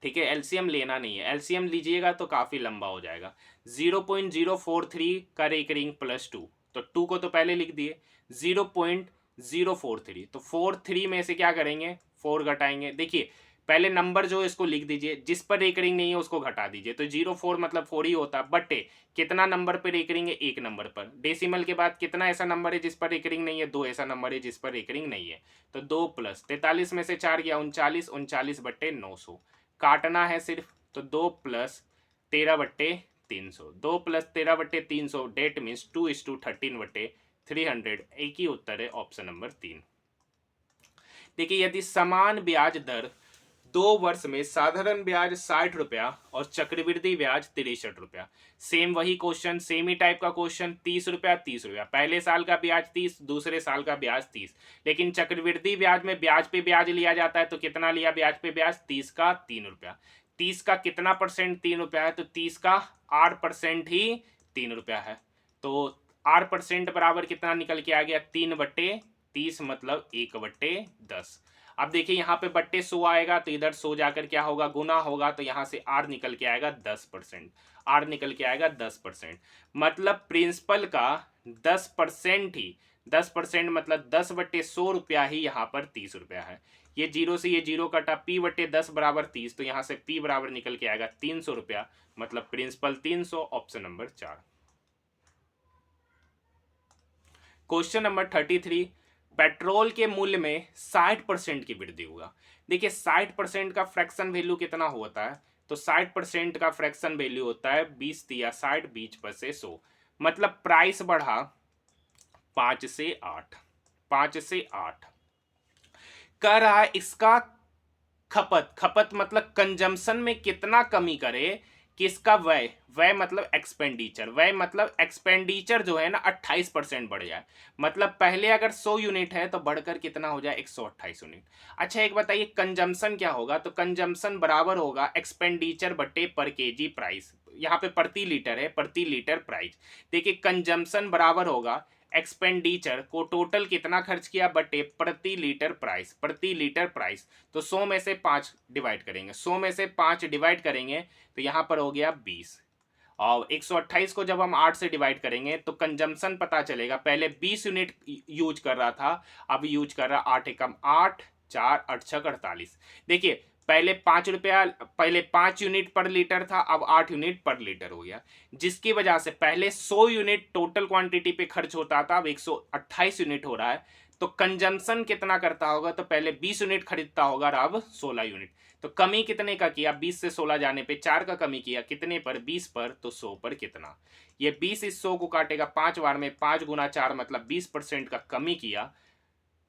ठीक है, एलसीएम लेना नहीं है, एलसीएम लीजिएगा तो काफ़ी लंबा हो जाएगा। 0.043 का रेकरिंग प्लस 2, तो 2 को तो पहले लिख दिए, 0.043, तो 43 में से क्या करेंगे, 4 घटाएंगे। देखिए पहले नंबर जो है इसको लिख दीजिए, जिस पर रेकरिंग नहीं है उसको घटा दीजिए, तो 0.4 मतलब 4 ही होता है, बटे कितना नंबर पर रेकरिंग है, एक नंबर पर। डेसिमल के बाद कितना ऐसा नंबर है जिस पर रेकरिंग नहीं है, 2 ऐसा नंबर है जिस पर रेकरिंग नहीं है, तो 2 प्लस 43 में से 4 गया 39, 39 बट्टे 900 काटना है सिर्फ, तो 2 प्लस 13 बट्टे 300, 2 प्लस 13 बट्टे 300, डेट मीन्स 2:13 बट्टे 300। एक ही उत्तर है ऑप्शन नंबर 3। देखिए यदि समान ब्याज दर 2 वर्ष में साधारण ब्याज 60 रुपया और चक्रवृद्धि ब्याज 63 रुपया, सेम वही क्वेश्चन, सेम ही टाइप का क्वेश्चन, 30 रुपया 30 रुपया, पहले साल का ब्याज 30, दूसरे साल का ब्याज 30, लेकिन चक्रवृद्धि ब्याज में ब्याज पे ब्याज लिया जाता है, तो कितना लिया ब्याज पे ब्याज, 30 का 3 रुपया। 30 का कितना परसेंट 3 रुपया है, तो 30 का 8% ही 3 रुपया है, तो 8% बराबर कितना निकल के आ गया, 3/30, मतलब 1/10। अब देखिए यहाँ पे बट्टे 100 आएगा, तो इधर 100 जाकर क्या होगा, गुना होगा, तो यहाँ से आर निकल के आएगा 10%, आर निकल के आएगा 10%, मतलब प्रिंसिपल का 10% ही, 10% मतलब 10/100 रुपया ही यहाँ पर 30 रुपया है। ये जीरो से ये जीरो कटा, P/10 बराबर 30, तो यहाँ से P बराबर निकल के आएगा 300 रुपया, मतलब principal 300, option number 4। Question number 33, petrol के मूल्य में 60% की वृद्धि होगा। देखिए 60% का फ्रैक्शन वैल्यू कितना होता है, तो 60% का फ्रैक्शन वैल्यू होता है 20 या 60, 20/100, मतलब प्राइस बढ़ा 5 से 8, 5 से 8। कह रहा है इसका खपत, खपत मतलब कंजम्पशन में कितना कमी करे, किसका व्यय, व्यय मतलब एक्सपेंडिचर, व्यय मतलब एक्सपेंडिचर जो है ना 28% बढ़ जाए, मतलब पहले अगर 100 यूनिट है तो बढ़कर कितना हो जाए 128 यूनिट। अच्छा एक बताइए कंजम्पशन क्या होगा, तो कंजम्पशन बराबर होगा एक्सपेंडिचर बटे पर केजी प्राइस, यहाँ पे प्रति लीटर है, प्रति लीटर प्राइस। देखिए कंजम्पशन बराबर होगा एक्सपेंडिचर को टोटल कितना खर्च किया बटे प्रति लीटर प्राइस, प्रति लीटर प्राइस, तो 100 में से 5 डिवाइड करेंगे, 100 में से 5 डिवाइड करेंगे तो यहाँ पर हो गया 20, और 128 को जब हम 8 से डिवाइड करेंगे तो कंजम्पशन पता चलेगा, पहले 20 यूनिट यूज कर रहा था, अब यूज कर रहा 8 एकम 8, 4 8 6 48। देखिए पहले 5 रुपया, पहले 5 यूनिट पर लीटर था, अब 8 यूनिट पर लीटर हो गया, जिसकी वजह से पहले 100 यूनिट टोटल क्वांटिटी पे खर्च होता था, अब 128 यूनिट हो रहा है, तो कंजम्पशन कितना करता होगा, तो पहले 20 यूनिट खरीदता होगा, अब 16 यूनिट, तो कमी कितने का किया, 20 से 16 जाने पे 4 का कमी किया, कितने पर, 20 पर, तो 100 पर कितना, ये 20 इस 100 को काटेगा 5 बार में, 5 गुना 4 मतलब 20% का कमी किया।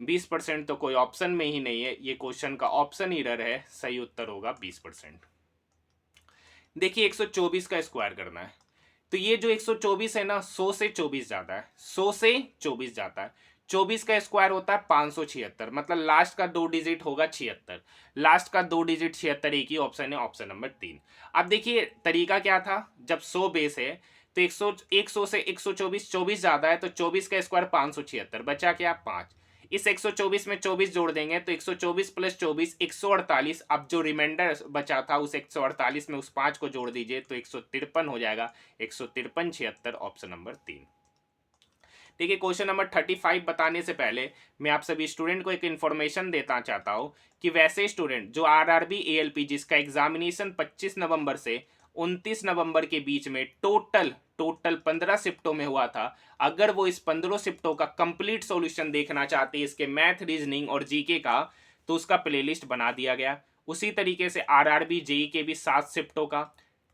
20% तो कोई ऑप्शन में ही नहीं है, ये क्वेश्चन का ऑप्शन एरर है, सही उत्तर होगा 20%। देखिए 124 का स्क्वायर करना है, तो ये जो 124 है ना 100 से 24 जाता है, 100 से 24 जाता है, 24 का स्क्वायर होता है 576, मतलब लास्ट का 2 डिजिट होगा 76, लास्ट का 2 डिजिट 76, एक ही ऑप्शन है, ऑप्शन नंबर 3। अब देखिए तरीका क्या था, जब 100 बेस है तो 100 से 124, 24 ज्यादा है, तो 24 का स्क्वायर 576, बचा क्या 5, इस 124 में 24 जोड़ देंगे तो 124 प्लस 24 148, अब जो रिमाइंडर बचा था उस 148 में उस 5 को जोड़ दीजिए तो 153 हो जाएगा, 153 76, ऑप्शन नंबर 3। देखिए क्वेश्चन नंबर 35 बताने से पहले मैं आप सभी स्टूडेंट को एक इन्फॉर्मेशन देना चाहता हूँ कि वैसे स्टूडेंट जो आरआरबी एएलपी जिसका एग्जामिनेशन 25 नवंबर से 29 नवंबर के बीच में टोटल 15 शिफ्टों में हुआ था, अगर वो इस 15 शिफ्टों का कंप्लीट सॉल्यूशन देखना चाहते हैं इसके मैथ, रीजनिंग और जीके का, तो उसका प्लेलिस्ट बना दिया गया। उसी तरीके से आरआरबी जेई के भी 7 शिफ्टों का,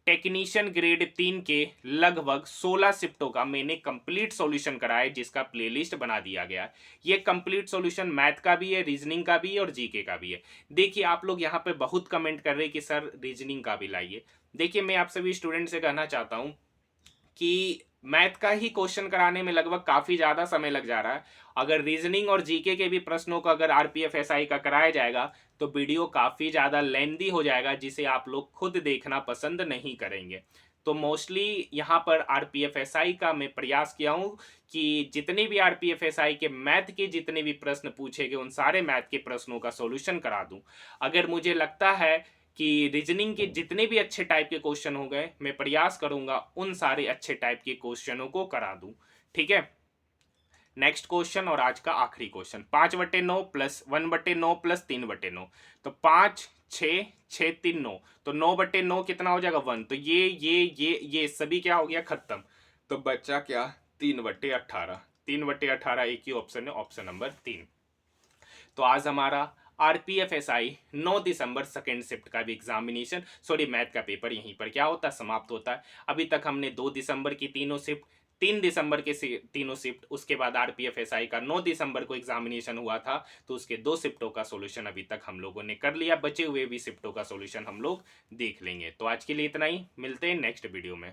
टेक्नीशियन ग्रेड 3 के लगभग 16 शिफ्टों का मैंने कंप्लीट सॉल्यूशन कराया जिसका प्लेलिस्ट बना दिया गया। ये कंप्लीट सॉल्यूशन मैथ का भी है, रीजनिंग का भी है और जीके का भी है। देखिए आप लोग यहाँ पे बहुत कमेंट कर रहे हैं कि सर रीजनिंग का भी लाइए। देखिए मैं आप सभी स्टूडेंट से कहना चाहता हूँ कि मैथ का ही क्वेश्चन कराने में लगभग काफ़ी ज़्यादा समय लग जा रहा है। अगर रीजनिंग और जीके के भी प्रश्नों को अगर आरपीएफ एसआई का कराया जाएगा तो वीडियो काफ़ी ज़्यादा लेंदी हो जाएगा, जिसे आप लोग खुद देखना पसंद नहीं करेंगे। तो मोस्टली यहाँ पर आरपीएफ एसआई का मैं प्रयास किया हूँ कि जितने भी आरपीएफ एसआई के मैथ के जितने भी प्रश्न पूछे गए उन सारे मैथ के प्रश्नों का सॉल्यूशन करा दूँ। अगर मुझे लगता है कि रीजनिंग के जितने भी अच्छे टाइप के क्वेश्चन हो गए मैं प्रयास करूंगा उन सारे अच्छे टाइप के क्वेश्चनों को करा दूं। ठीक है, नेक्स्ट क्वेश्चन और आज का आखिरी क्वेश्चन, 5/9 प्लस 1/9 प्लस 3/9, तो 5 6 6 3 9, तो 9/9 कितना हो जाएगा 1, तो ये सभी क्या हो गया खत्म, तो बच्चा क्या 3/18, 3/18 एक ही ऑप्शन है, ऑप्शन नंबर 3। तो आज हमारा RPFSI 9 दिसंबर सेकेंड शिफ्ट का भी एग्जामिनेशन सॉरी मैथ का पेपर यहीं पर क्या होता है समाप्त होता है। अभी तक हमने 2 दिसंबर की तीनों शिफ्ट, 3 दिसंबर के तीनों शिफ्ट, उसके बाद RPFSI का 9 दिसंबर को एग्जामिनेशन हुआ था तो उसके 2 शिफ्टों का सॉल्यूशन अभी तक हम लोगों ने कर लिया, बचे हुए भी शिफ्टों का सॉल्यूशन हम लोग देख लेंगे। तो आज के लिए इतना ही, मिलते हैं नेक्स्ट वीडियो में।